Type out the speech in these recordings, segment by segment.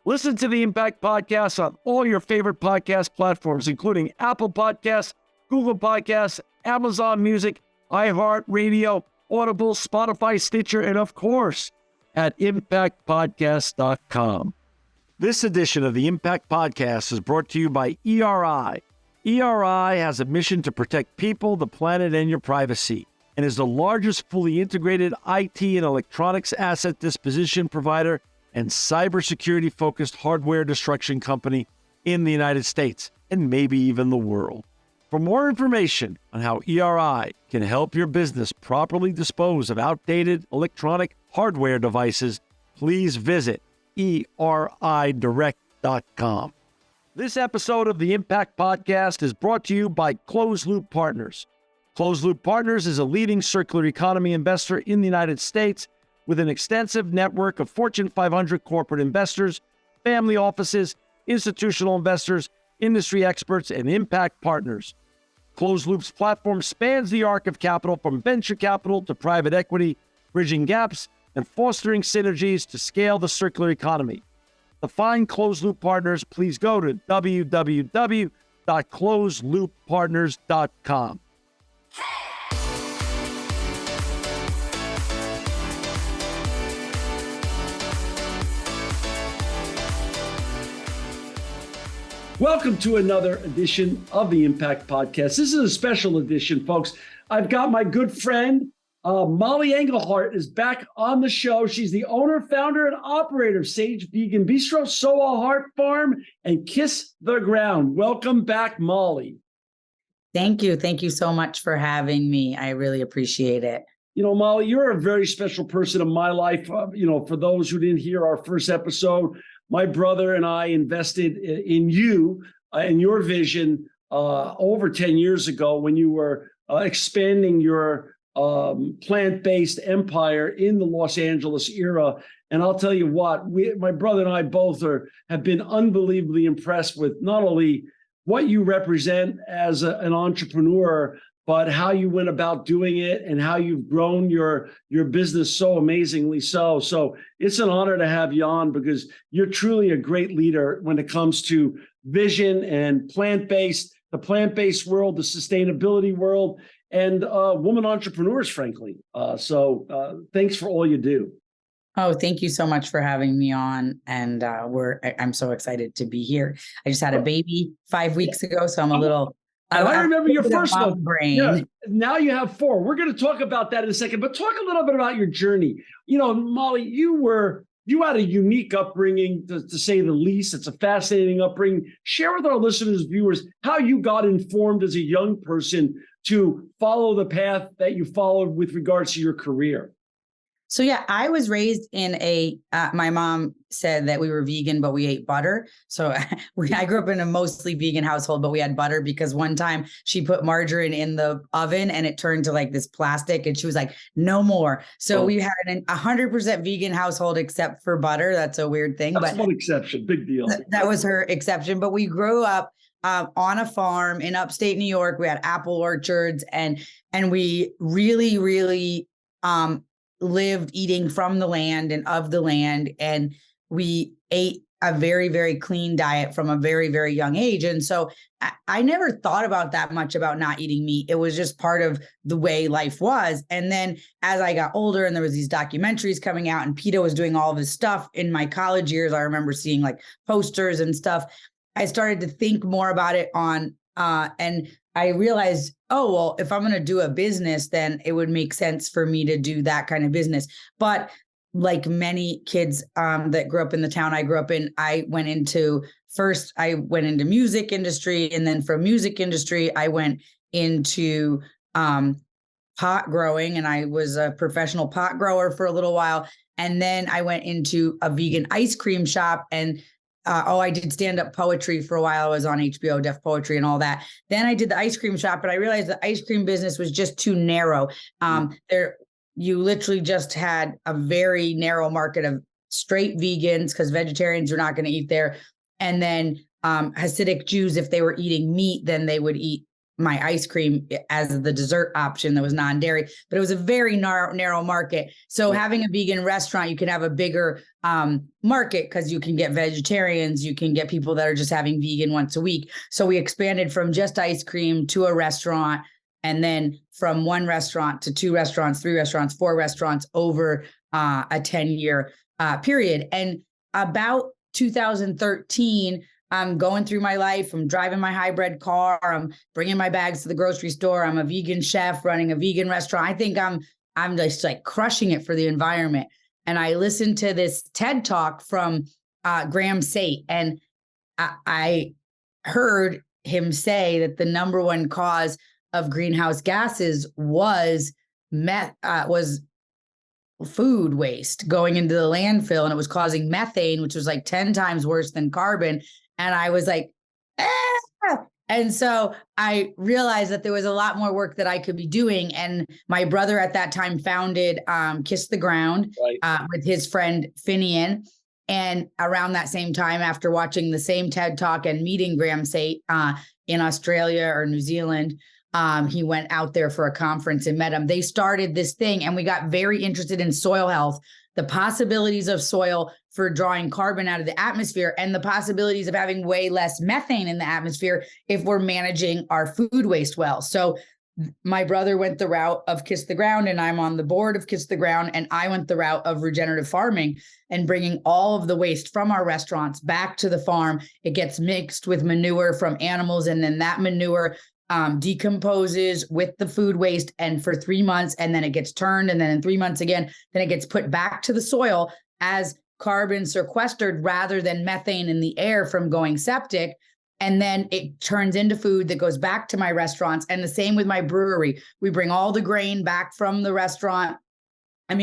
Listen to the Impact Podcast on all your favorite podcast platforms, including Apple Podcasts, Google Podcasts, Amazon Music, iHeartRadio, Audible, Spotify, Stitcher, and of course, at impactpodcast.com. This edition of the Impact Podcast is brought to you by ERI. ERI has a mission to protect people, the planet, and your privacy, and is the largest fully integrated IT and electronics asset disposition provider and cybersecurity-focused hardware destruction company in the United States, and maybe even the world. For more information on how ERI can help your business properly dispose of outdated electronic hardware devices, please visit eridirect.com. This episode of the Impact Podcast is brought to you by Closed Loop Partners. Closed Loop Partners is a leading circular economy investor in the United States with an extensive network of Fortune 500 corporate investors, family offices, institutional investors, industry experts, and impact partners. Closed Loop's platform spans the arc of capital from venture capital to private equity, bridging gaps and fostering synergies to scale the circular economy. To find Closed Loop Partners, please go to www.closedlooppartners.com. Welcome to another edition of the Impact Podcast. This is a special edition, folks. I've got my good friend, Mollie Engelhart is back on the show. She's the owner, founder, and operator of Sage Vegan Bistro, Soul Heart Farm, and Kiss the Ground. Welcome back, Mollie. Thank you. Thank you so much for having me. I really appreciate it. You know, Mollie, you're a very special person in my life. For those who didn't hear our first episode, my brother and I invested in you and your vision over 10 years ago when you were expanding your plant-based empire in the Los Angeles era. And I'll tell you what, my brother and I both have been unbelievably impressed with not only what you represent as an entrepreneur, but how you went about doing it and how you've grown your business so amazingly so. So it's an honor to have you on because you're truly a great leader when it comes to vision and the plant-based world, the sustainability world, and women entrepreneurs, frankly. So thanks for all you do. Oh, thank you so much for having me on. And I'm so excited to be here. I just had a baby 5 weeks ago, so I'm a little... I remember your first one. Brain. Yeah. Now you have 4. We're going to talk about that in a second, but talk a little bit about your journey. You know, Mollie, you had a unique upbringing, to say the least. It's a fascinating upbringing. Share with our listeners, viewers, how you got informed as a young person to follow the path that you followed with regards to your career. So yeah, I was raised in my mom said that we were vegan, but we ate butter. So I grew up in a mostly vegan household, but we had butter because one time she put margarine in the oven and it turned to like this plastic and she was like, no more. So we had a 100% vegan household except for butter. That's a weird thing. That's one exception, big deal. That was her exception. But we grew up on a farm in upstate New York. We had apple orchards and we really, really, lived eating from the land and of the land. And we ate a very, very clean diet from a very, very young age. And so I never thought about that much about not eating meat. It was just part of the way life was. And then as I got older and there was these documentaries coming out and PETA was doing all of this stuff in my college years, I remember seeing like posters and stuff. I started to think more about it and I realized, oh, well, if I'm going to do a business, then it would make sense for me to do that kind of business. But like many kids that grew up in the town I grew up in, I went into music industry. And then from music industry, I went into pot growing, and I was a professional pot grower for a little while. And then I went into a vegan ice cream shop and I did stand-up poetry for a while. I was on HBO, Def Poetry and all that. Then I did the ice cream shop, but I realized the ice cream business was just too narrow. You literally just had a very narrow market of straight vegans because vegetarians are not going to eat there. And then Hasidic Jews, if they were eating meat, then they would eat my ice cream as the dessert option that was non-dairy, but it was a very narrow market. So having a vegan restaurant, you can have a bigger market because you can get vegetarians, you can get people that are just having vegan once a week. So we expanded from just ice cream to a restaurant, and then from one restaurant to 2 restaurants, 3 restaurants, 4 restaurants over a 10-year period. And about 2013, I'm going through my life. I'm driving my hybrid car. I'm bringing my bags to the grocery store. I'm a vegan chef running a vegan restaurant. I think I'm just like crushing it for the environment. And I listened to this TED talk from Graham Sate, and I heard him say that the number one cause of greenhouse gases was food waste going into the landfill, and it was causing methane, which was like 10 times worse than carbon. And I was like, ah! And so I realized that there was a lot more work that I could be doing. And my brother at that time founded Kiss the Ground with his friend Finian. And around that same time, after watching the same TED Talk and meeting Graham Sate in Australia or New Zealand, he went out there for a conference and met him. They started this thing, and we got very interested in soil health, the possibilities of soil for drawing carbon out of the atmosphere, and the possibilities of having way less methane in the atmosphere if we're managing our food waste well. So my brother went the route of Kiss the Ground, and I'm on the board of Kiss the Ground, and I went the route of regenerative farming and bringing all of the waste from our restaurants back to the farm. It gets mixed with manure from animals, and then that manure decomposes with the food waste, and for 3 months, and then it gets turned, and then in 3 months again, then it gets put back to the soil as carbon sequestered rather than methane in the air from going septic. And then it turns into food that goes back to my restaurants. And the same with my brewery. We bring all the grain back from the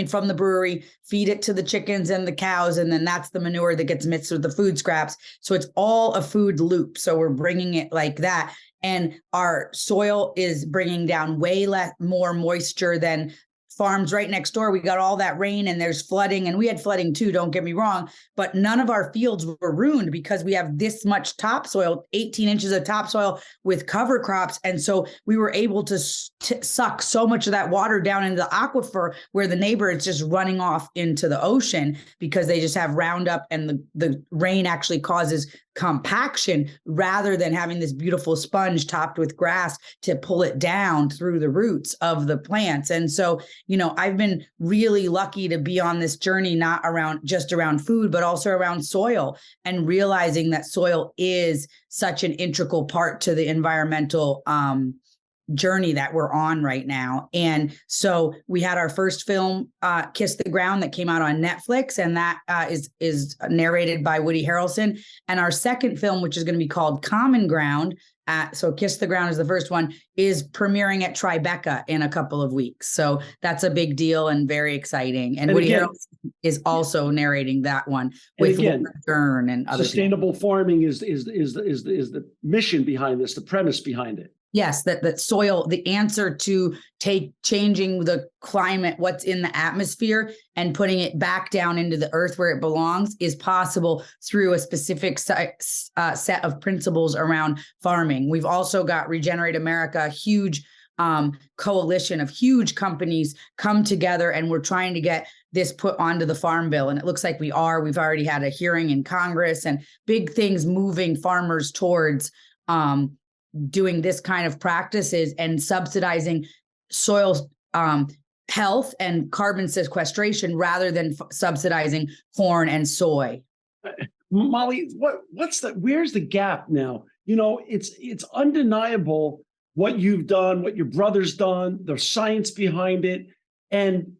from the brewery, feed it to the chickens and the cows, and then that's the manure that gets mixed with the food scraps. So it's all a food loop. So we're bringing it like that. And our soil is bringing down way more moisture than farms right next door. We got all that rain, and there's flooding, and we had flooding too, don't get me wrong, but none of our fields were ruined because we have this much topsoil, 18 inches of topsoil with cover crops. And so we were able to suck so much of that water down into the aquifer, where the neighbor is just running off into the ocean because they just have Roundup, and the rain actually causes compaction rather than having this beautiful sponge topped with grass to pull it down through the roots of the plants. And so, I've been really lucky to be on this journey, not just around food, but also around soil, and realizing that soil is such an integral part to the environmental journey that we're on right now. And so we had our first film, Kiss the Ground, that came out on Netflix, and that is narrated by Woody Harrelson. And our second film, which is going to be called Common Ground, so Kiss the Ground is the first one, is premiering at Tribeca in a couple of weeks. So that's a big deal and very exciting. And Woody Harrelson is also narrating that one with Dern and other sustainable farming is the mission behind this, the premise behind it. Yes, that soil, the answer to changing the climate, what's in the atmosphere, and putting it back down into the earth where it belongs, is possible through a specific set of principles around farming. We've also got Regenerate America, a huge coalition of huge companies come together, and we're trying to get this put onto the farm bill. And it looks like we've already had a hearing in Congress, and big things moving farmers towards doing this kind of practices and subsidizing soil health and carbon sequestration rather than subsidizing corn and soy. Mollie, where's the gap now? It's undeniable what you've done, what your brother's done, the science behind it. And,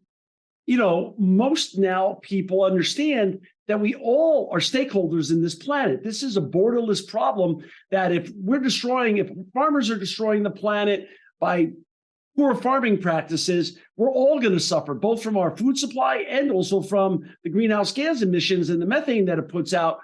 most now people understand that we all are stakeholders in this planet. This is a borderless problem that if farmers are destroying the planet by poor farming practices, we're all going to suffer, both from our food supply and also from the greenhouse gas emissions and the methane that it puts out.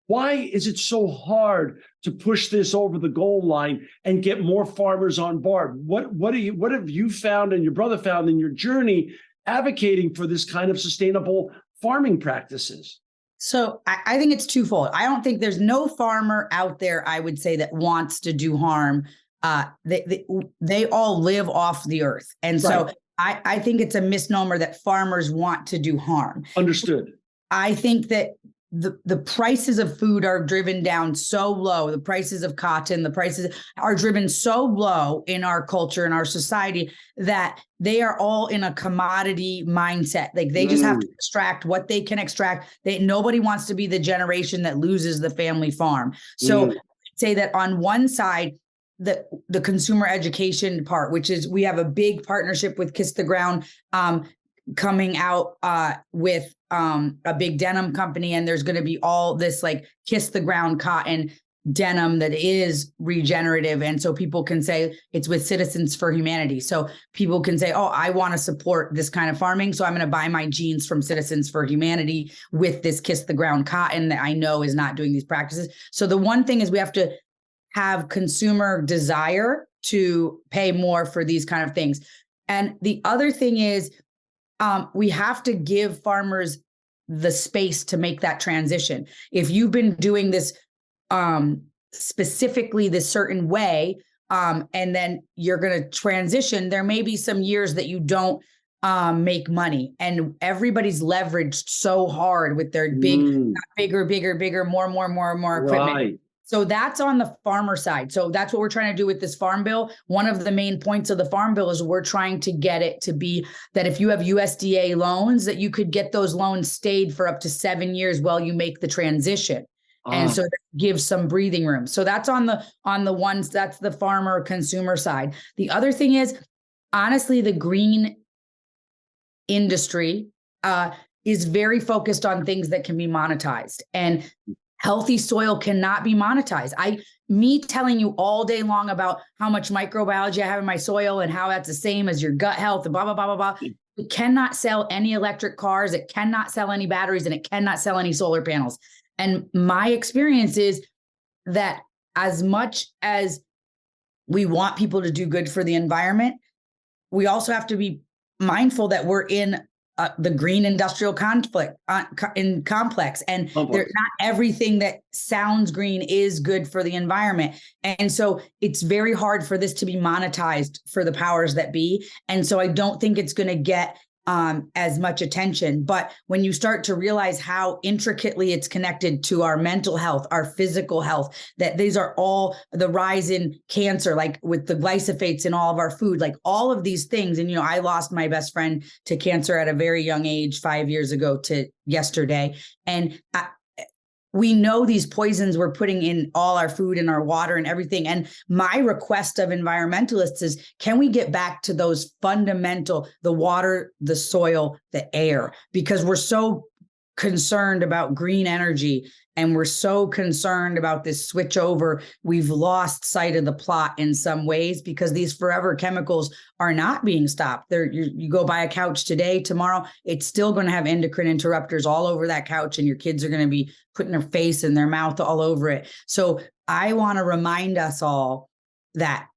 Why is it so hard to push this over the goal line and get more farmers on board? What have you found and your brother found in your journey advocating for this kind of sustainable farming practices? So I think it's twofold. I don't think there's no farmer out there, I would say, that wants to do harm they all live off the earth. And so I think it's a misnomer that farmers want to do harm. Understood. I think that the prices of food are driven down so low. The prices of cotton, the prices are driven so low in our culture, in our society, that they are all in a commodity mindset. Like they just have to extract what they can extract. Nobody wants to be the generation that loses the family farm. So I'd say that on one side, the consumer education part, which is we have a big partnership with Kiss the Ground, coming out with a big denim company, and there's going to be all this like Kiss the Ground cotton denim that is regenerative. And so people can say it's with Citizens for Humanity. So people can say, oh, I want to support this kind of farming, so I'm going to buy my jeans from Citizens for Humanity with this Kiss the Ground cotton that I know is not doing these practices. So the one thing is we have to have consumer desire to pay more for these kind of things. And the other thing is we have to give farmers the space to make that transition. If you've been doing this specifically this certain way, and then you're going to transition, there may be some years that you don't make money, and everybody's leveraged so hard with their bigger, more equipment. Right. So that's on the farmer side. So that's what we're trying to do with this farm bill. One of the main points of the farm bill is we're trying to get it to be that if you have USDA loans, that you could get those loans stayed for up to 7 years while you make the transition. And so that gives some breathing room. So that's on the ones, that's the farmer consumer side. The other thing is, honestly, the green industry is very focused on things that can be monetized, and healthy soil cannot be monetized. Me telling you all day long about how much microbiology I have in my soil and how that's the same as your gut health and blah, blah, blah, blah, blah. It cannot sell any electric cars. It cannot sell any batteries, and it cannot sell any solar panels. And my experience is that as much as we want people to do good for the environment, we also have to be mindful that we're in the green industrial complex, and not everything that sounds green is good for the environment. And so it's very hard for this to be monetized for the powers that be. And so I don't think it's going to get as much attention. But when you start to realize how intricately it's connected to our mental health, our physical health, that these are all the rise in cancer, like with the glyphosates in all of our food, like all of these things. And, I lost my best friend to cancer at a very young age, 5 years ago to yesterday. And we know these poisons we're putting in all our food and our water and everything. And my request of environmentalists is, can we get back to those fundamental, the water, the soil, the air, because we're so concerned about green energy and we're so concerned about this switch over. We've lost sight of the plot in some ways because these forever chemicals are not being stopped. You go buy a couch today, tomorrow, it's still going to have endocrine interrupters all over that couch, and your kids are going to be putting their face and their mouth all over it. So I want to remind us all that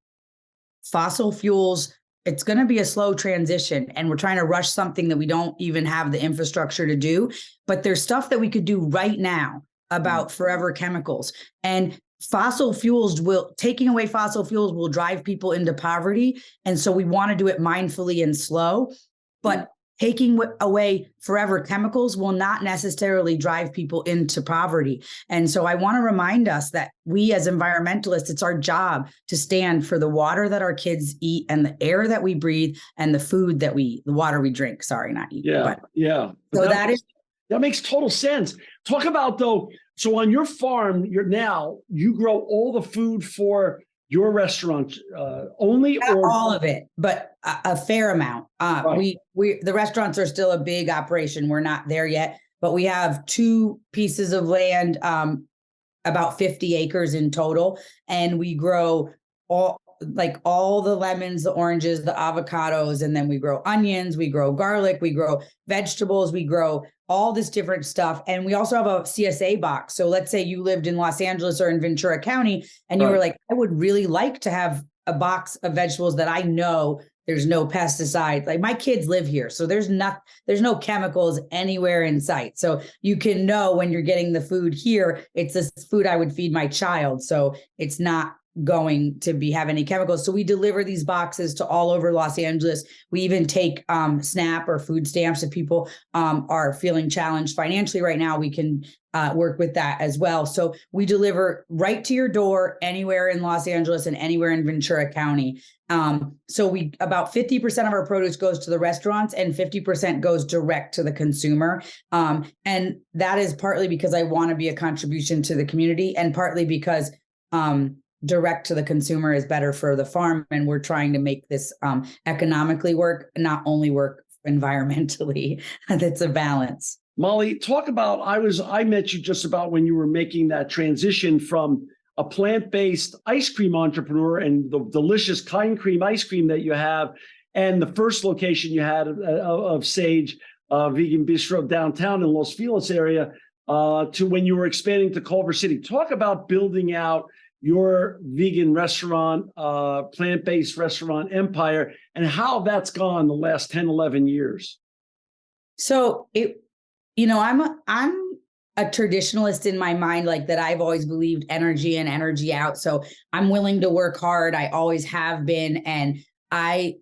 fossil fuels, it's going to be a slow transition, and we're trying to rush something that we don't even have the infrastructure to do. But there's stuff that we could do right now about forever chemicals, and taking away fossil fuels will drive people into poverty. And so we want to do it mindfully and slow, but taking away forever chemicals will not necessarily drive people into poverty. And so I want to remind us that we as environmentalists, it's our job to stand for the water that our kids eat and the air that we breathe and the water we drink. Sorry, not eat. Yeah. So that makes total sense. Talk about though, so on your farm, you grow all the food for your restaurant only, not or all of it, but a fair amount. Right. The restaurants are still a big operation. We're not there yet, but we have 2 pieces of land, about 50 acres in total, and we grow all the lemons, the oranges, the avocados, and then we grow onions, we grow garlic, we grow vegetables, we grow all this different stuff. And we also have a CSA box. So let's say you lived in Los Angeles or in Ventura County, and you were like, I would really like to have a box of vegetables that I know there's no pesticides. Like my kids live here, so there's no chemicals anywhere in sight. So you can know when you're getting the food here, it's this food I would feed my child. So it's not going to have any chemicals. So we deliver these boxes to all over Los Angeles. We even take SNAP or food stamps. If people are feeling challenged financially right now, we can work with that as well. So we deliver right to your door anywhere in Los Angeles and anywhere in Ventura County. So about 50% of our produce goes to the restaurants and 50% goes direct to the consumer. And that is partly because I want to be a contribution to the community, and partly because direct to the consumer is better for the farm. And we're trying to make this economically work, not only work environmentally. That's a balance. Mollie, talk about, I met you just about when you were making that transition from a plant-based ice cream entrepreneur and the delicious kind cream ice cream that you have, and the first location you had of Sage Vegan Bistro downtown in Los Feliz area, to when you were expanding to Culver City. Talk about building out your vegan restaurant, plant-based restaurant empire, and how that's gone the last 10, 11 years. So I'm a traditionalist in my mind, like that. I've always believed energy in, energy out. So I'm willing to work hard. I always have been. And I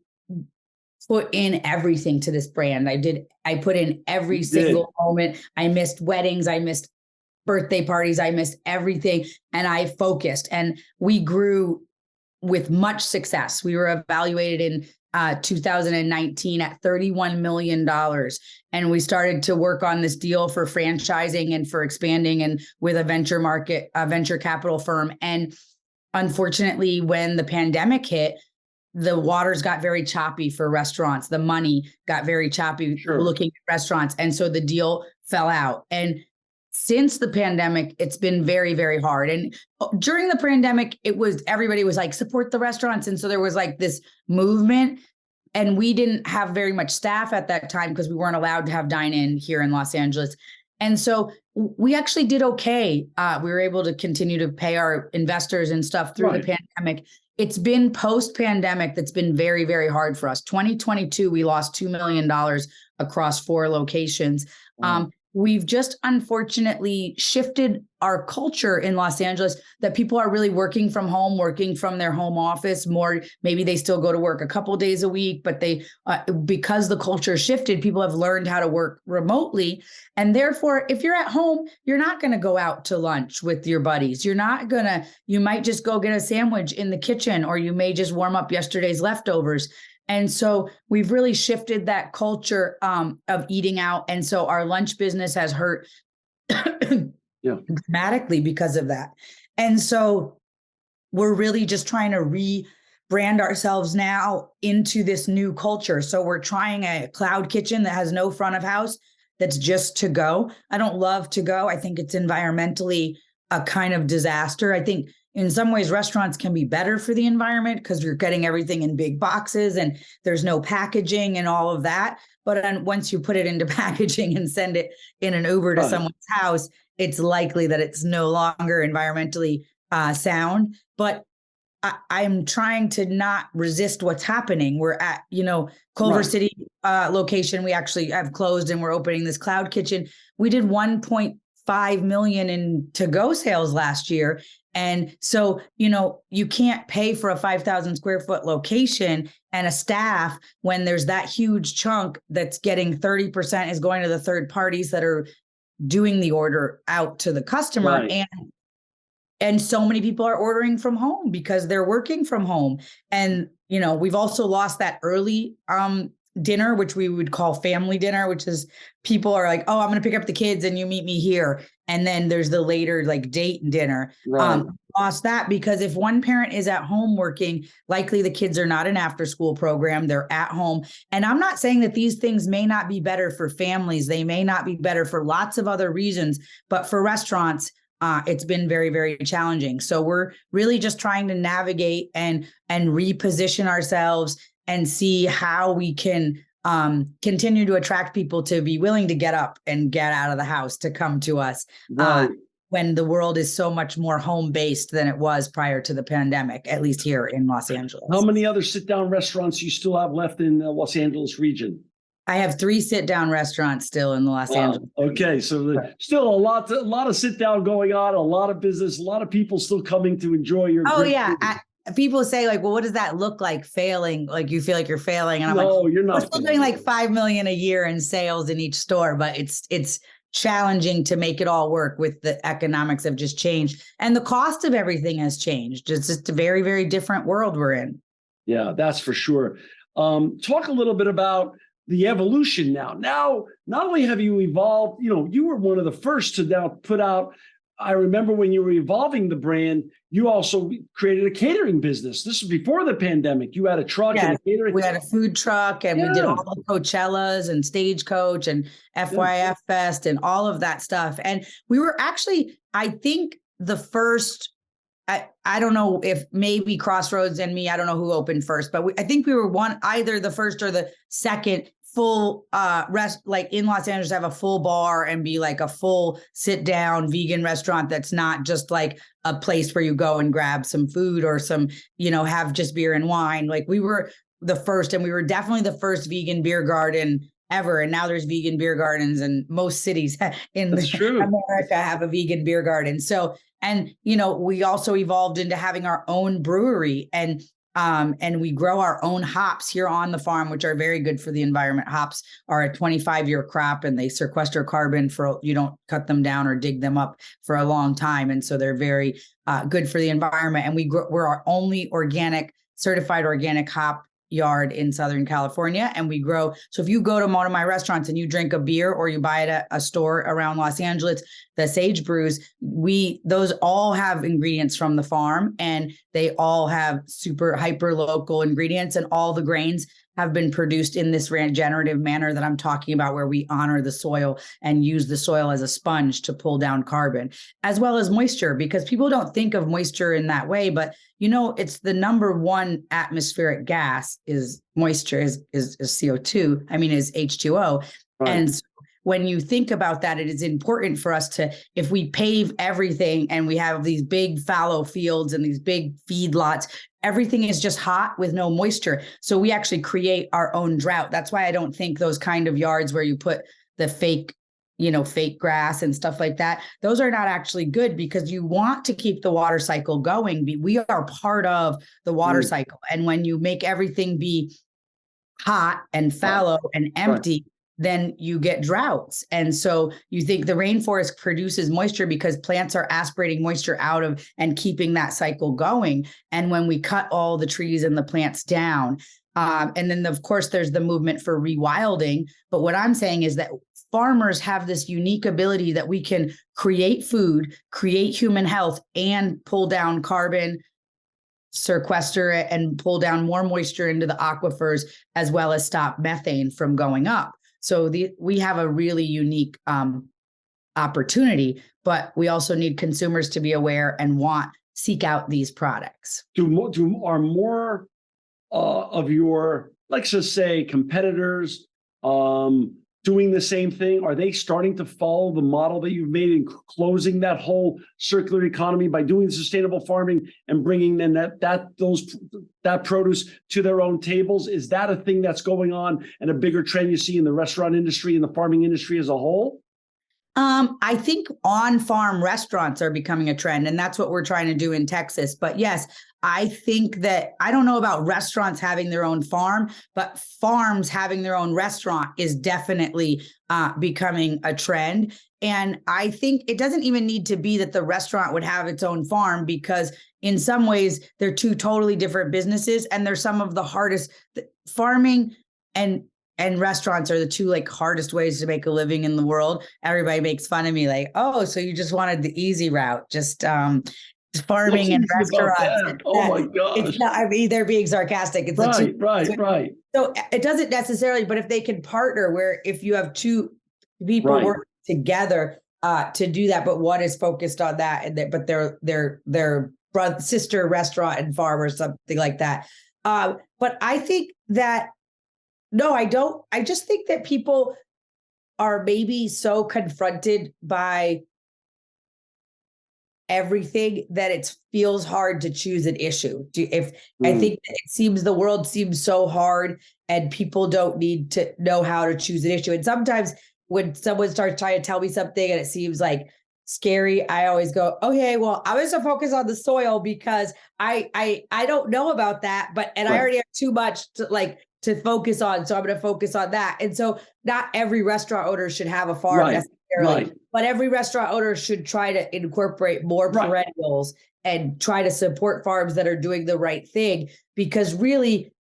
put in everything to this brand. I put in every single moment. I missed weddings. I missed birthday parties. I missed everything. And I focused, and we grew with much success. We were evaluated in 2019 at $31 million. And we started to work on this deal for franchising and for expanding, and with a venture capital firm. And unfortunately, when the pandemic hit, the waters got very choppy for restaurants. The money got very choppy looking at restaurants. And so the deal fell out. And since the pandemic, it's been very, very hard. And during the pandemic, everybody was like, support the restaurants. And so there was like this movement, and we didn't have very much staff at that time because we weren't allowed to have dine-in here in Los Angeles. And so we actually did okay. We were able to continue to pay our investors and stuff through the pandemic. It's been post-pandemic that's been very, very hard for us. 2022, we lost $2 million across 4 locations. We've just unfortunately shifted our culture in Los Angeles, that people are really working from home, working from their home office more. Maybe they still go to work a couple days a week, but because the culture shifted, people have learned how to work remotely. And therefore, if you're at home, you're not going to go out to lunch with your buddies. You might just go get a sandwich in the kitchen, or you may just warm up yesterday's leftovers. And so we've really shifted that culture of eating out. And so our lunch business has hurt dramatically because of that. And so we're really just trying to rebrand ourselves now into this new culture. So we're trying a cloud kitchen that has no front of house, that's just to go. I don't love to go. I think it's environmentally a kind of disaster. I think in some ways, restaurants can be better for the environment because you're getting everything in big boxes and there's no packaging and all of that. But once you put it into packaging and send it in an Uber to someone's house, it's likely that it's no longer environmentally sound. But I'm trying to not resist what's happening. We're at, Culver City location. We actually have closed, and we're opening this cloud kitchen. We did 1.5 million in to-go sales last year. And so, you can't pay for a 5,000 square foot location and a staff when there's that huge chunk that's getting 30% is going to the third parties that are doing the order out to the customer. Right. And so many people are ordering from home because they're working from home. And, we've also lost that early dinner, which we would call family dinner, which is people are like, oh, I'm going to pick up the kids and you meet me here. And then there's the later like date dinner. Lost that because if one parent is at home working, likely the kids are not an after school program. They're at home. And I'm not saying that these things may not be better for families. They may not be better for lots of other reasons, but for restaurants, it's been very, very challenging. So we're really just trying to navigate and reposition ourselves and see how we can continue to attract people to be willing to get up and get out of the house to come to us when the world is so much more home-based than it was prior to the pandemic, at least here in Los Angeles. How many other sit-down restaurants you still have left in the Los Angeles region? I have 3 sit-down restaurants still in the Los Angeles. Okay, so still a lot of sit down going on, a lot of business, a lot of people still coming to enjoy your. Oh yeah, people say like, well, what does that look like failing? Like you feel like you're failing, and I'm like, no, you're we're not still doing like 5 million a year in sales in each store, but it's challenging to make it all work with the economics have just changed and the cost of everything has changed. It's just a very, very different world we're in. Yeah, that's for sure. Talk a little bit about the evolution now. Now, not only have you evolved, you were one of the first to now put out. I remember when you were evolving the brand, you also created a catering business. This was before the pandemic. You had a truck and a catering. We had a food truck and we did all the Coachellas and Stagecoach and FYF Fest and all of that stuff. And we were actually, I think, the first. I don't know if maybe Crossroads and me, I don't know who opened first, but I think we were either the first or the second full like in Los Angeles, have a full bar and be like a full sit down vegan restaurant that's not just like a place where you go and grab some food or some, have just beer and wine. Like we were the first, and we were definitely the first vegan beer garden ever. And now there's vegan beer gardens in most cities in America have a vegan beer garden. So, and, we also evolved into having our own brewery and we grow our own hops here on the farm, which are very good for the environment. Hops are a 25-year crop and they sequester carbon you don't cut them down or dig them up for a long time. And so they're very good for the environment. And we're our only certified organic hop yard in Southern California, and we grow. So if you go to one of my restaurants and you drink a beer or you buy it at a store around Los Angeles, the Sage Brews, those all have ingredients from the farm, and they all have super hyper local ingredients, and all the grains have been produced in this regenerative manner that I'm talking about, where we honor the soil and use the soil as a sponge to pull down carbon, as well as moisture, because people don't think of moisture in that way, but it's the number one atmospheric gas is moisture, is CO2. I mean, is H2O. Right. And so when you think about that, it is important for us to, if we pave everything and we have these big fallow fields and these big feedlots, everything is just hot with no moisture. So we actually create our own drought. That's why I don't think those kind of yards where you put the fake grass and stuff like that, those are not actually good, because you want to keep the water cycle going. We are part of the water cycle. And when you make everything be hot and fallow and empty, then you get droughts. And so you think the rainforest produces moisture because plants are aspirating moisture out of and keeping that cycle going. And when we cut all the trees and the plants down, and then of course there's the movement for rewilding. But what I'm saying is that farmers have this unique ability that we can create food, create human health, and pull down carbon, sequester it, and pull down more moisture into the aquifers, as well as stop methane from going up. So we have a really unique opportunity, but we also need consumers to be aware and seek out these products. Are more of your, let's just say, competitors doing the same thing? Are they starting to follow the model that you've made in closing that whole circular economy by doing sustainable farming and bringing in that produce to their own tables? Is that a thing that's going on, and a bigger trend you see in the restaurant industry and the farming industry as a whole? I think on-farm restaurants are becoming a trend, and that's what we're trying to do in Texas. But yes, I think that, I don't know about restaurants having their own farm, but farms having their own restaurant is definitely becoming a trend. And I think it doesn't even need to be that the restaurant would have its own farm, because in some ways they're two totally different businesses, and they're some of the hardest. Farming and restaurants are the two hardest ways to make a living in the world. Everybody makes fun of me like, oh, so you just wanted the easy route, just farming and restaurants. Oh my gosh. It's not, I mean, they're being sarcastic. It's right. So it doesn't necessarily, but if they can partner, where if you have two people working together to do that, but one is focused on that, but they're brother, sister restaurant and farm or something like that. But I think that, no, I don't. I just think that people are maybe so confronted by everything that it feels hard to choose an issue. I think it seems the world seems so hard and people don't need to know how to choose an issue. And sometimes when someone starts trying to tell me something and it seems like scary, I always go, okay, well, I'm just gonna focus on the soil because I don't know about that, I already have too much to focus on. So I'm going to focus on that. And so not every restaurant owner should have a farm necessarily, but every restaurant owner should try to incorporate more perennials and try to support farms that are doing the right thing, because really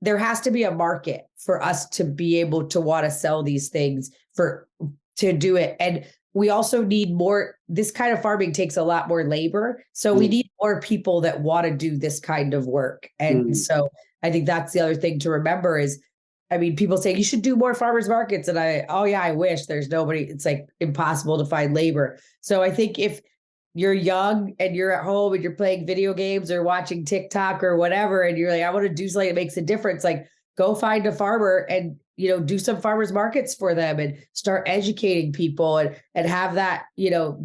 there has to be a market for us to be able to want to sell these things to do it. And we also need more, this kind of farming takes a lot more labor. So we need more people that want to do this kind of work. And so I think that's the other thing to remember is, I mean, people say you should do more farmers markets. And I wish there's nobody, it's like impossible to find labor. So I think if you're young and you're at home and you're playing video games or watching TikTok or whatever, and you're like, I want to do something that makes a difference, like go find a farmer and, do some farmers markets for them and start educating people and have that,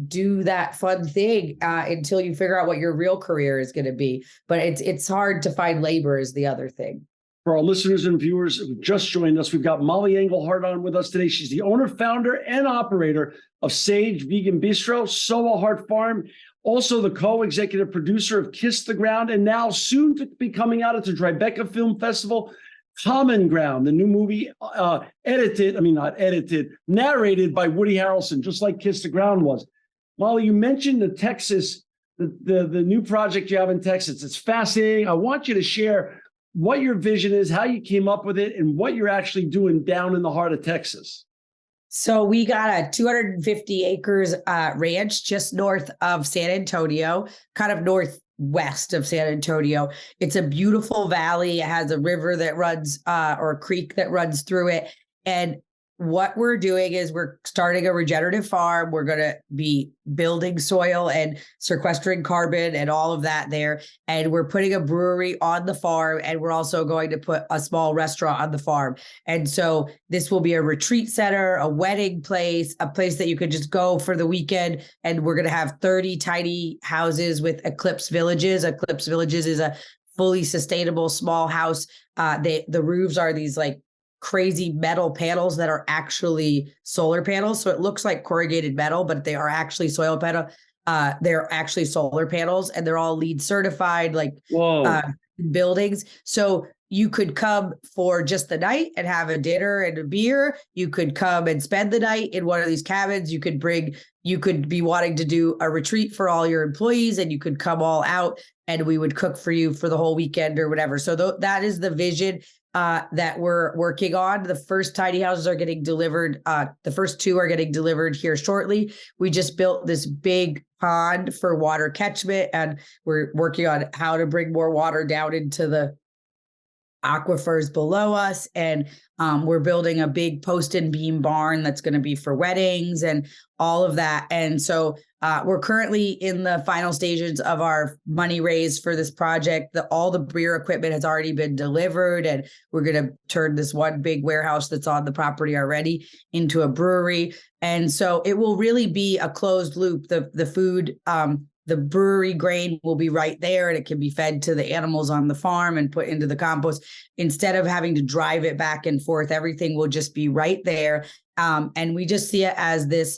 do that fun thing until you figure out what your real career is going to be. But it's hard to find labor is the other thing. For our listeners and viewers who just joined us, we've got Mollie Engelhart on with us today. She's the owner, founder, and operator of Sage Vegan Bistro, Engelhart Farm, also the co-executive producer of Kiss the Ground, and now soon to be coming out at the Tribeca Film Festival, Common Ground, the new movie narrated by Woody Harrelson, just like Kiss the Ground was. Mollie, you mentioned the Texas, the new project you have in Texas. It's fascinating. I want you to share what your vision is, how you came up with it, and what you're actually doing down in the heart of Texas. So we got a 250 acres ranch just north of San Antonio, kind of northwest of San Antonio. It's a beautiful valley. It has a river that runs or a creek that runs through it. And what we're doing is we're starting a regenerative farm. We're going to be building soil and sequestering carbon and all of that there. And we're putting a brewery on the farm. And we're also going to put a small restaurant on the farm. And so this will be a retreat center, a wedding place, a place that you could just go for the weekend. And we're going to have 30 tiny houses with Eclipse Villages. Eclipse Villages is a fully sustainable small house. The roofs are these like crazy metal panels that are actually solar panels. So it looks like corrugated metal, but they are actually they're actually solar panels, and they're all LEED certified, buildings. So you could come for just the night and have a dinner and a beer. You could come and spend the night in one of these cabins. You could be wanting to do a retreat for all your employees, and you could come all out and we would cook for you for the whole weekend or whatever. So that is the vision that we're working on. The first tiny houses are getting delivered. The first two are getting delivered here shortly. We just built this big pond for water catchment, and we're working on how to bring more water down into the aquifers below us. And we're building a big post and beam barn that's going to be for weddings and all of that. And so we're currently in the final stages of our money raised for this project. All the beer equipment has already been delivered, and we're going to turn this one big warehouse that's on the property already into a brewery. And so it will really be a closed loop. The food, the brewery grain will be right there, and it can be fed to the animals on the farm and put into the compost. Instead of having to drive it back and forth, everything will just be right there. And we just see it as this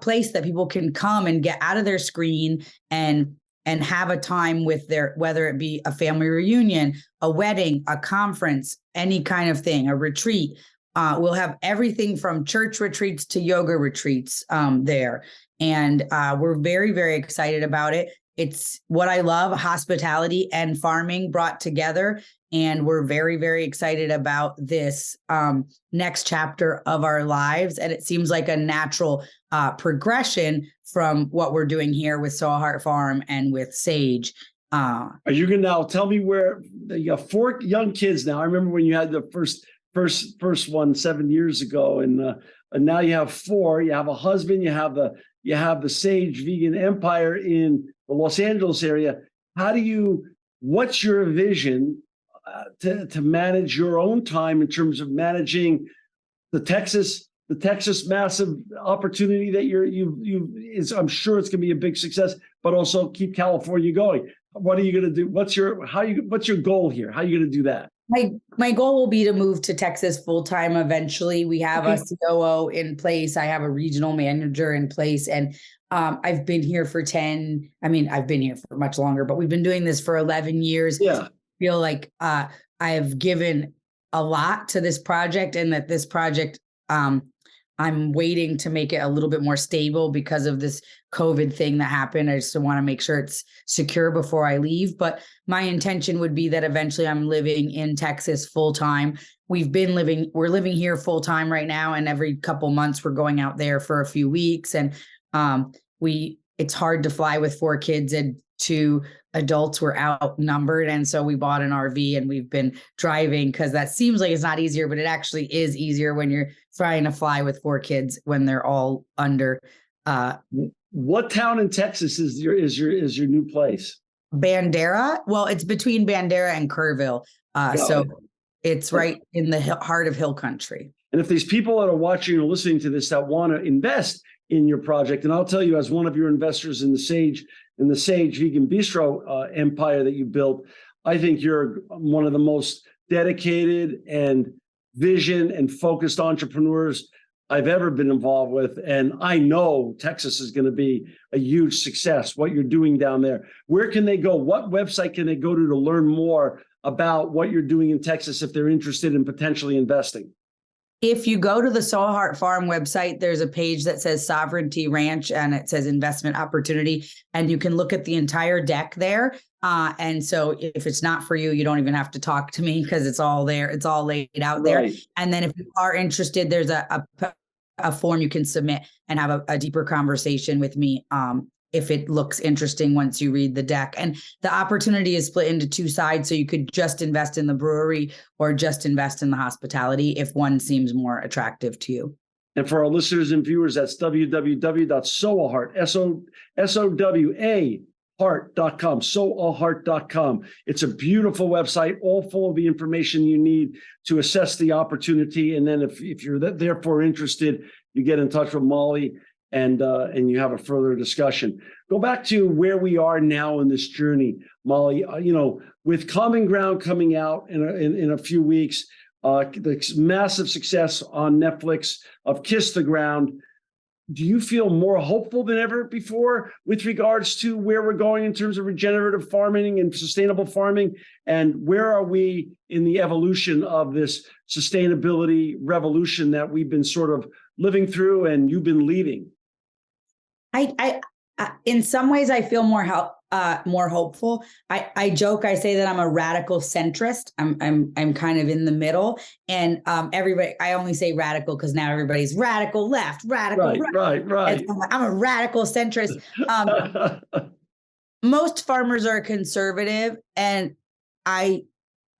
place that people can come and get out of their screen and have a time with whether it be a family reunion, a wedding, a conference, any kind of thing, a retreat. We'll have everything from church retreats to yoga retreats there. And we're very, very excited about it. It's what I love, hospitality and farming brought together. And we're very, very excited about this next chapter of our lives. And it seems like a natural progression from what we're doing here with Engelhart Farm and with Sage. Are you going to now tell me where you have 4 young kids now? I remember when you had the first one 7 years ago, and now you have 4. You have a husband. You have the Sage Vegan Empire in the Los Angeles area. What's your vision to manage your own time in terms of managing the Texas the Texas massive opportunity that I'm sure it's going to be a big success, but also keep California going. What are you going to do? What's your goal here? How are you going to do that? My goal will be to move to Texas full time eventually. We have Okay. a COO in place. I have a regional manager in place, and I've been here for 10. I mean, I've been here for much longer, but we've been doing this for 11 years. Yeah. I feel like I have given a lot to this project, and that this project, I'm waiting to make it a little bit more stable because of this COVID thing that happened. I just want to make sure it's secure before I leave. But my intention would be that eventually I'm living in Texas full time. We're living here full time right now. And every couple months we're going out there for a few weeks. And it's hard to fly with 4 kids and 2 adults. Were outnumbered. And so we bought an RV and we've been driving, because that seems like it's not easier, but it actually is easier when you're trying to fly with 4 kids when they're all under. What town in Texas is your new place? Bandera. Well, it's between Bandera and Kerrville. It's right in the heart of Hill Country. And if there's people that are watching or listening to this that want to invest in your project, and I'll tell you, as one of your investors in the Sage Vegan Bistro empire that you built, I think you're one of the most dedicated and vision and focused entrepreneurs I've ever been involved with. And I know Texas is going to be a huge success, what you're doing down there. Where can they go? What website can they go to learn more about what you're doing in Texas if they're interested in potentially investing? If you go to the Engelhart Farm website, there's a page that says Sovereignty Ranch and it says investment opportunity, and you can look at the entire deck there. And so if it's not for you, you don't even have to talk to me, because it's all there. It's all laid out there. Right. And then if you are interested, there's a form you can submit and have a deeper conversation with me. If it looks interesting once you read the deck. And the opportunity is split into 2 sides. So you could just invest in the brewery or just invest in the hospitality if one seems more attractive to you. And for our listeners and viewers, that's www.sowahart, SOWA heart.com, sowahart.com. It's a beautiful website, all full of the information you need to assess the opportunity. And then if you're therefore interested, you get in touch with Mollie and you have a further discussion. Go back to where we are now in this journey, Mollie. With Common Ground coming out in a few weeks, the massive success on Netflix of Kiss the Ground, do you feel more hopeful than ever before with regards to where we're going in terms of regenerative farming and sustainable farming? And where are we in the evolution of this sustainability revolution that we've been sort of living through and you've been leading? I in some ways, I feel more hopeful. I joke, I say that I'm a radical centrist. I'm kind of in the middle, and everybody. I only say radical because now everybody's radical left, radical right. I'm a radical centrist. Most farmers are conservative, and I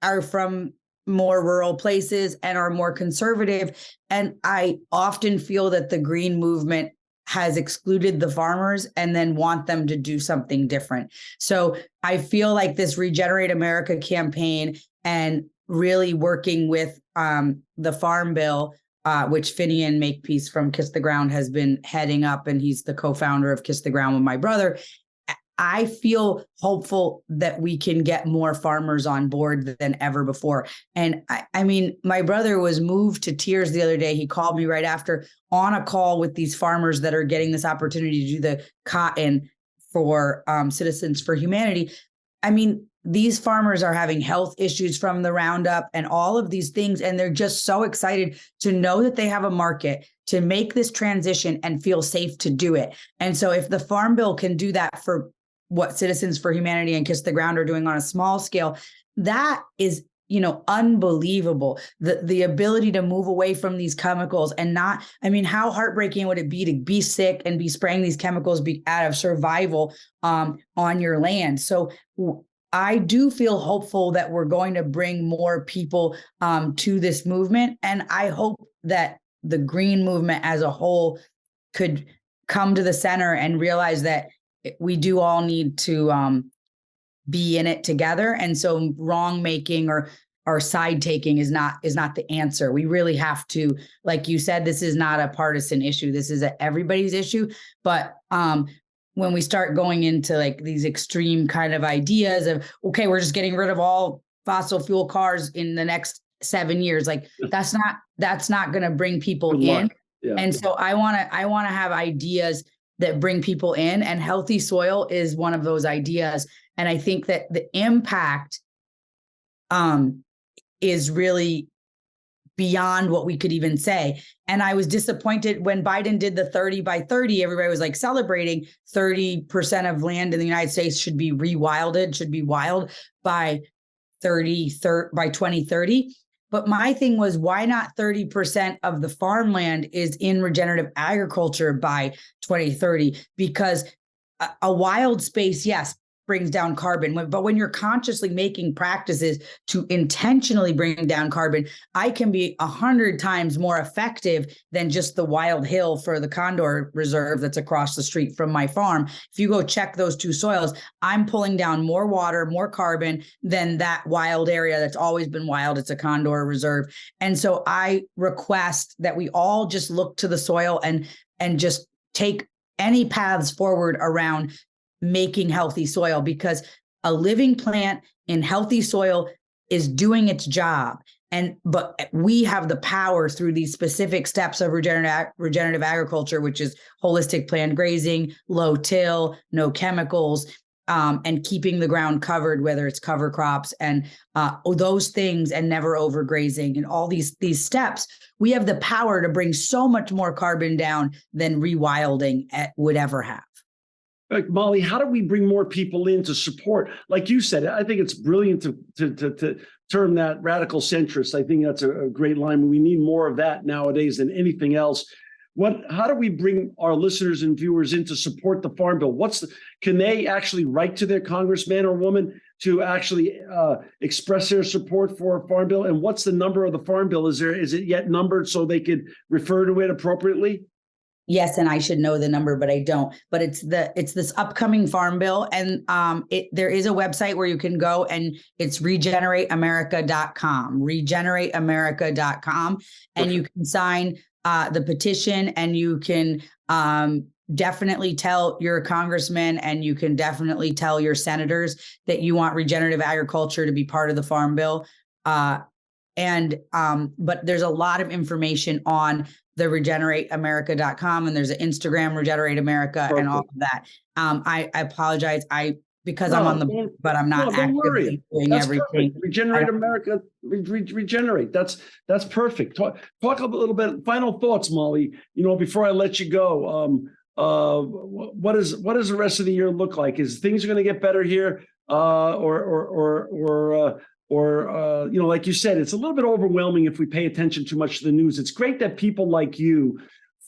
are from more rural places and are more conservative. And I often feel that the green movement has excluded the farmers and then want them to do something different. So I feel like this Regenerate America campaign and really working with the Farm Bill, which Finian Makepeace from Kiss the Ground has been heading up, and he's the co-founder of Kiss the Ground with my brother. I feel hopeful that we can get more farmers on board than ever before. And I mean, my brother was moved to tears the other day. He called me right after on a call with these farmers that are getting this opportunity to do the cotton for Citizens for Humanity. I mean, these farmers are having health issues from the Roundup and all of these things. And they're just so excited to know that they have a market to make this transition and feel safe to do it. And so if the Farm Bill can do that for what Citizens for Humanity and Kiss the Ground are doing on a small scale, that is, unbelievable. The ability to move away from these chemicals and not, I mean, how heartbreaking would it be to be sick and be spraying these chemicals out of survival on your land? So I do feel hopeful that we're going to bring more people to this movement. And I hope that the green movement as a whole could come to the center and realize that we do all need to be in it together. And so wrong making or side taking is not the answer. We really have to, like you said, this is not a partisan issue. This is everybody's issue. But when we start going into like these extreme kind of ideas of, okay, we're just getting rid of all fossil fuel cars in the next 7 years, like that's not going to bring people in. Yeah. And so I want to have ideas that bring people in, and healthy soil is one of those ideas. And I think that the impact is really beyond what we could even say. And I was disappointed when Biden did the 30 by 30, everybody was like celebrating 30% of land in the United States should be rewilded, should be wild by 2030. But my thing was, why not 30% of the farmland is in regenerative agriculture by 2030? Because a wild space, yes, brings down carbon. But when you're consciously making practices to intentionally bring down carbon, I can be 100 times more effective than just the wild hill for the Condor Reserve that's across the street from my farm. If you go check those two soils, I'm pulling down more water, more carbon than that wild area that's always been wild. It's a Condor Reserve. And so I request that we all just look to the soil and just take any paths forward around making healthy soil, because a living plant in healthy soil is doing its job. But we have the power through these specific steps of regenerative agriculture, which is holistic plant grazing, low till, no chemicals, and keeping the ground covered, whether it's cover crops and those things, and never overgrazing, and all these steps. We have the power to bring so much more carbon down than rewilding would ever have. Like, Mollie, how do we bring more people in to support? Like you said, I think it's brilliant to term that radical centrist. I think that's a great line. We need more of that nowadays than anything else. How do we bring our listeners and viewers in to support the Farm Bill? Can they actually write to their congressman or woman to actually express their support for a Farm Bill? And what's the number of the Farm Bill? Is it yet numbered so they could refer to it appropriately? Yes, and I should know the number, but I don't. But it's this upcoming Farm Bill, and there is a website where you can go, and it's regenerateamerica.com, regenerateamerica.com, and you can sign the petition, and you can definitely tell your congressman, and you can definitely tell your senators that you want regenerative agriculture to be part of the Farm Bill. But there's a lot of information on the regenerateamerica.com, and there's an Instagram, Regenerate America. Perfect. And all of that. I apologize. Because I'm on the board, but I'm not actively doing everything. Perfect. Regenerate America, regenerate. That's perfect. Talk a little bit. Final thoughts, Mollie. Before I let you go, what does the rest of the year look like? Is things going to get better here, or like you said, it's a little bit overwhelming if we pay attention too much to the news. It's great that people like you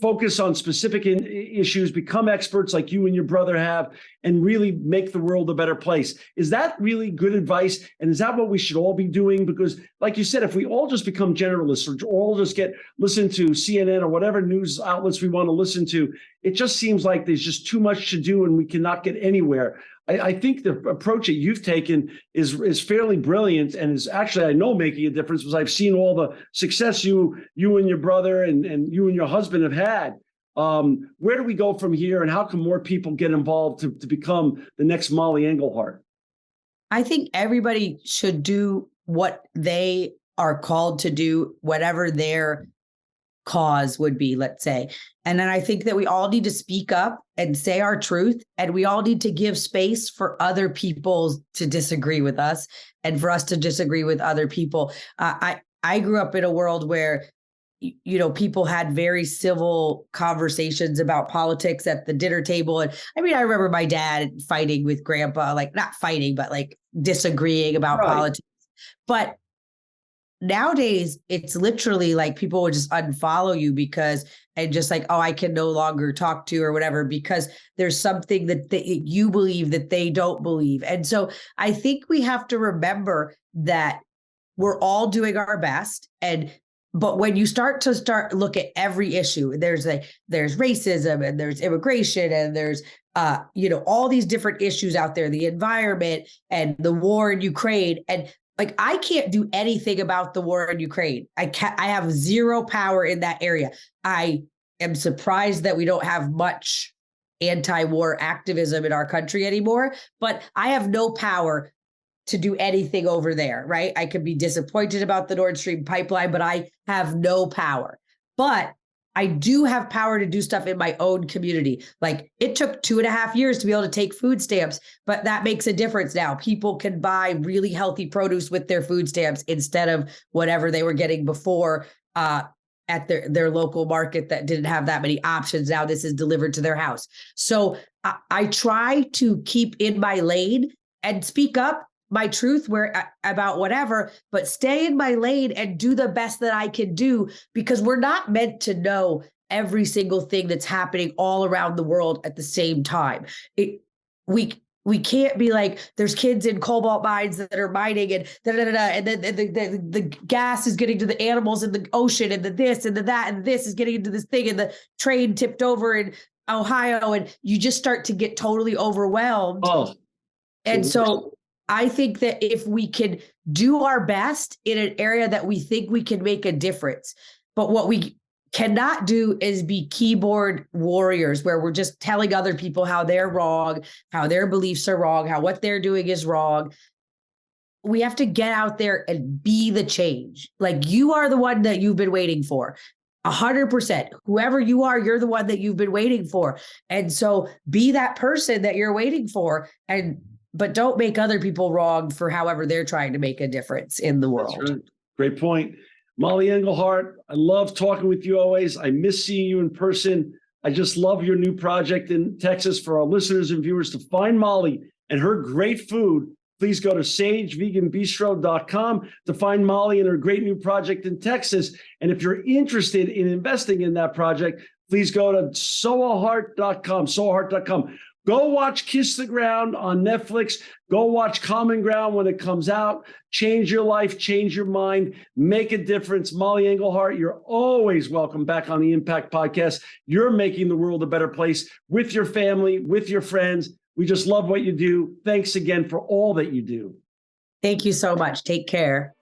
focus on specific issues, become experts like you and your brother have, and really make the world a better place. Is that really good advice? And is that what we should all be doing? Because like you said, if we all just become generalists or all just listen to CNN or whatever news outlets we want to listen to, it just seems like there's just too much to do and we cannot get anywhere. I think the approach that you've taken is fairly brilliant, and is actually, I know, making a difference, because I've seen all the success you and your brother and you and your husband have had. Where do we go from here, and how can more people get involved to become the next Mollie Engelhart? I think everybody should do what they are called to do, whatever their cause would be, let's say. And then I think that we all need to speak up and say our truth, and we all need to give space for other people to disagree with us and for us to disagree with other people. I grew up in a world where people had very civil conversations about politics at the dinner table. And I remember my dad fighting with grandpa, like not fighting, but like disagreeing about politics. But nowadays, it's literally like people would just unfollow you and just like, oh, I can no longer talk to or whatever, because there's something that you believe that they don't believe. And so I think we have to remember that we're all doing our best. But when you start look at every issue, there's racism, and there's immigration, and there's all these different issues out there, the environment and the war in Ukraine, and like, I can't do anything about the war in Ukraine. I have zero power in that area. I am surprised that we don't have much anti-war activism in our country anymore, but I have no power to do anything over there, right? I could be disappointed about the Nord Stream pipeline, but I have no power. But I do have power to do stuff in my own community. Like, it took 2.5 years to be able to take food stamps, but that makes a difference now. People can buy really healthy produce with their food stamps instead of whatever they were getting before at their local market that didn't have that many options. Now this is delivered to their house. So I try to keep in my lane and speak up my truth about whatever, but stay in my lane and do the best that I can do, because we're not meant to know every single thing that's happening all around the world at the same time. We can't be like, there's kids in cobalt mines that are mining and and then the gas is getting to the animals in the ocean, and the this and the that, and this is getting into this thing, and the train tipped over in Ohio, and you just start to get totally overwhelmed. Oh, and so I think that if we can do our best in an area that we think we can make a difference, but what we cannot do is be keyboard warriors where we're just telling other people how they're wrong, how their beliefs are wrong, how what they're doing is wrong. We have to get out there and be the change. Like, you are the one that you've been waiting for. 100%. Whoever you are, you're the one that you've been waiting for. And so be that person that you're waiting for, but don't make other people wrong for however they're trying to make a difference in the world. That's right. Great point. Mollie Engelhart, I love talking with you always. I miss seeing you in person. I just love your new project in Texas. For our listeners and viewers to find Mollie and her great food, please go to sageveganbistro.com to find Mollie and her great new project in Texas. And if you're interested in investing in that project, please go to soahart.com. Go watch Kiss the Ground on Netflix. Go watch Common Ground when it comes out. Change your life, change your mind, make a difference. Mollie Engelhart, you're always welcome back on the Impact Podcast. You're making the world a better place with your family, with your friends. We just love what you do. Thanks again for all that you do. Thank you so much. Take care.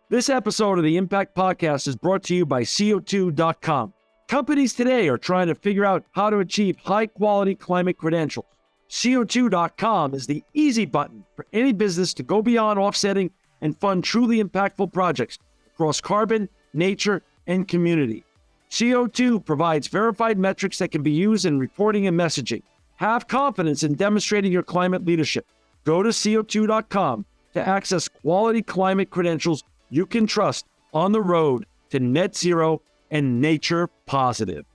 This episode of the Impact Podcast is brought to you by CO2.com. Companies today are trying to figure out how to achieve high-quality climate credentials. CO2.com is the easy button for any business to go beyond offsetting and fund truly impactful projects across carbon, nature, and community. CO2 provides verified metrics that can be used in reporting and messaging. Have confidence in demonstrating your climate leadership. Go to CO2.com to access quality climate credentials you can trust on the road to net zero and nature positive.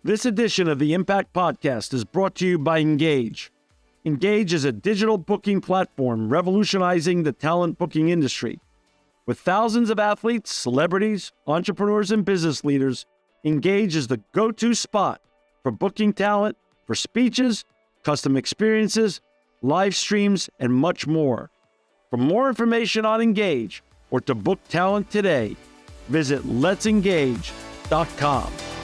This edition of the Impact Podcast is brought to you by Engage. Engage is a digital booking platform revolutionizing the talent booking industry. With thousands of athletes, celebrities, entrepreneurs, and business leaders, Engage is the go-to spot for booking talent for speeches, custom experiences, live streams, and much more. For more information on Engage or to book talent today, visit letsengage.com.